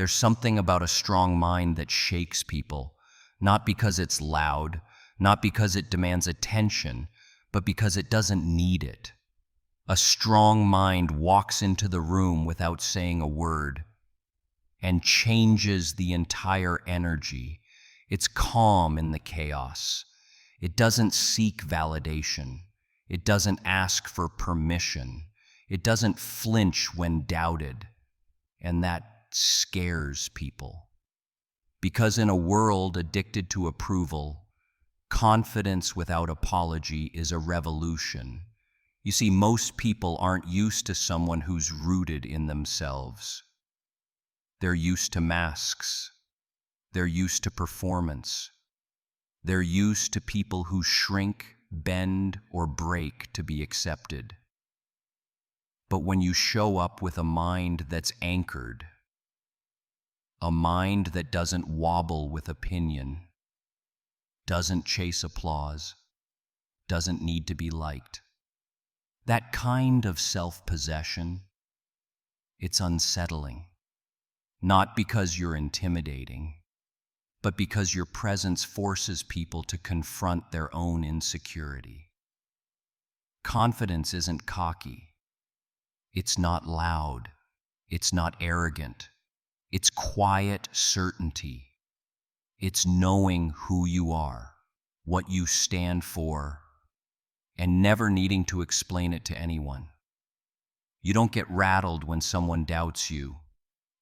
There's something about a strong mind that shakes people, not because it's loud, not because it demands attention, but because it doesn't need it. A strong mind walks into the room without saying a word and changes the entire energy. It's calm in the chaos. It doesn't seek validation. It doesn't ask for permission. It doesn't flinch when doubted. And that scares people. Because in a world addicted to approval, confidence without apology is a revolution. You see, most people aren't used to someone who's rooted in themselves. They're used to masks. They're used to performance. They're used to people who shrink, bend, or break to be accepted. But when you show up with a mind that's anchored, a mind that doesn't wobble with opinion, doesn't chase applause, doesn't need to be liked, that kind of self-possession, it's unsettling. Not because you're intimidating, but because your presence forces people to confront their own insecurity. Confidence isn't cocky. It's not loud. It's not arrogant. It's quiet certainty. It's knowing who you are, what you stand for, and never needing to explain it to anyone. You don't get rattled when someone doubts you.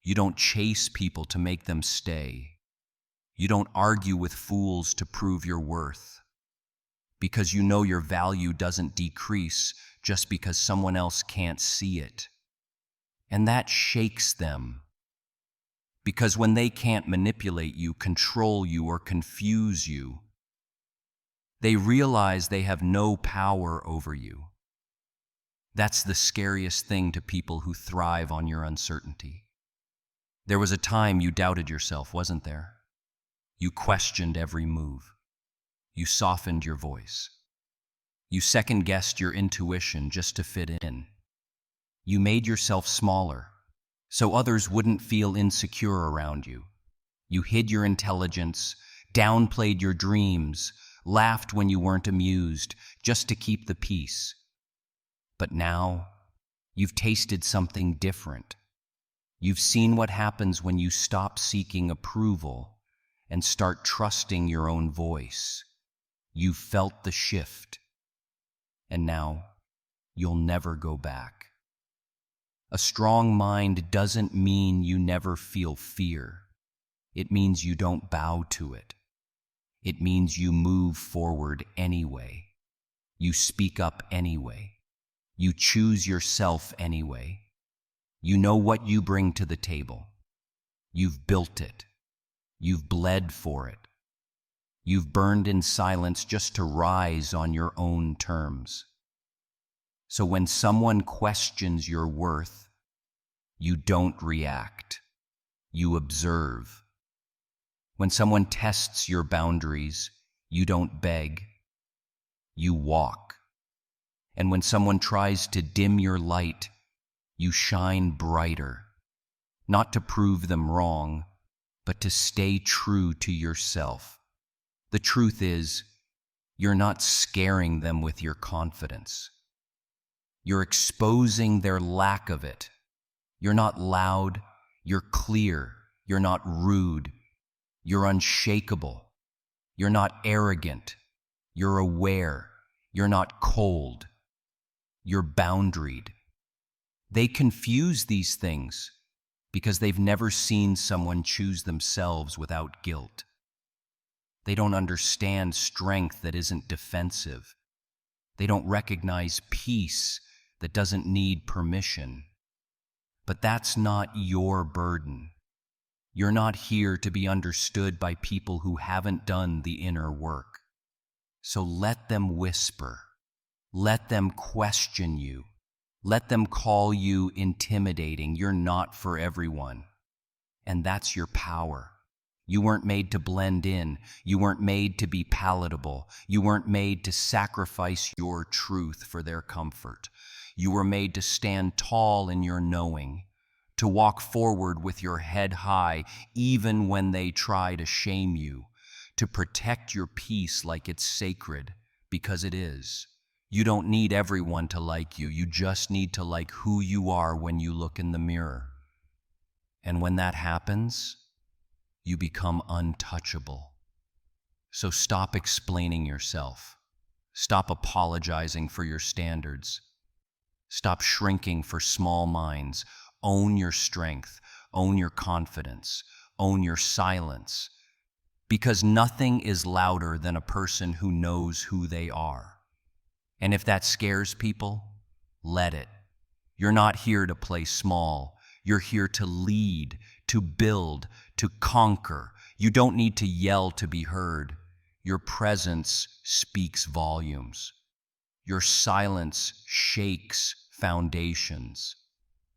You don't chase people to make them stay. You don't argue with fools to prove your worth, because you know your value doesn't decrease just because someone else can't see it. And that shakes them, because when they can't manipulate you, control you, or confuse you, they realize they have no power over you. That's the scariest thing to people who thrive on your uncertainty. There was a time you doubted yourself, wasn't there? You questioned every move. You softened your voice. You second-guessed your intuition just to fit in. You made yourself smaller, so others wouldn't feel insecure around you. You hid your intelligence, downplayed your dreams, laughed when you weren't amused, just to keep the peace. But now, you've tasted something different. You've seen what happens when you stop seeking approval and start trusting your own voice. You've felt the shift, and now you'll never go back. A strong mind doesn't mean you never feel fear. It means you don't bow to it. It means you move forward anyway. You speak up anyway. You choose yourself anyway. You know what you bring to the table. You've built it. You've bled for it. You've burned in silence just to rise on your own terms. So when someone questions your worth, you don't react. You observe. When someone tests your boundaries, you don't beg. You walk. And when someone tries to dim your light, you shine brighter, not to prove them wrong, but to stay true to yourself. The truth is, you're not scaring them with your confidence. You're exposing their lack of it. You're not loud, you're clear, you're not rude, you're unshakable, you're not arrogant, you're aware, you're not cold, you're boundaried. They confuse these things because they've never seen someone choose themselves without guilt. They don't understand strength that isn't defensive. They don't recognize peace that doesn't need permission. But that's not your burden. You're not here to be understood by people who haven't done the inner work. So let them whisper. Let them question you. Let them call you intimidating. You're not for everyone. And that's your power. You weren't made to blend in. You weren't made to be palatable. You weren't made to sacrifice your truth for their comfort. You were made to stand tall in your knowing, to walk forward with your head high even when they try to shame you, to protect your peace like it's sacred, because it is. You don't need everyone to like you. You just need to like who you are when you look in the mirror. And when that happens, you become untouchable. So stop explaining yourself. Stop apologizing for your standards. Stop shrinking for small minds. Own your strength. Own your confidence. Own your silence. Because nothing is louder than a person who knows who they are. And if that scares people, let it. You're not here to play small. You're here to lead, to build, to conquer. You don't need to yell to be heard. Your presence speaks volumes. Your silence shakes foundations.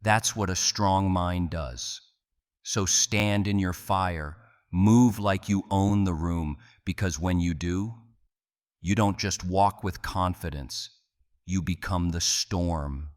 That's what a strong mind does. So stand in your fire, move like you own the room, because when you do, you don't just walk with confidence, you become the storm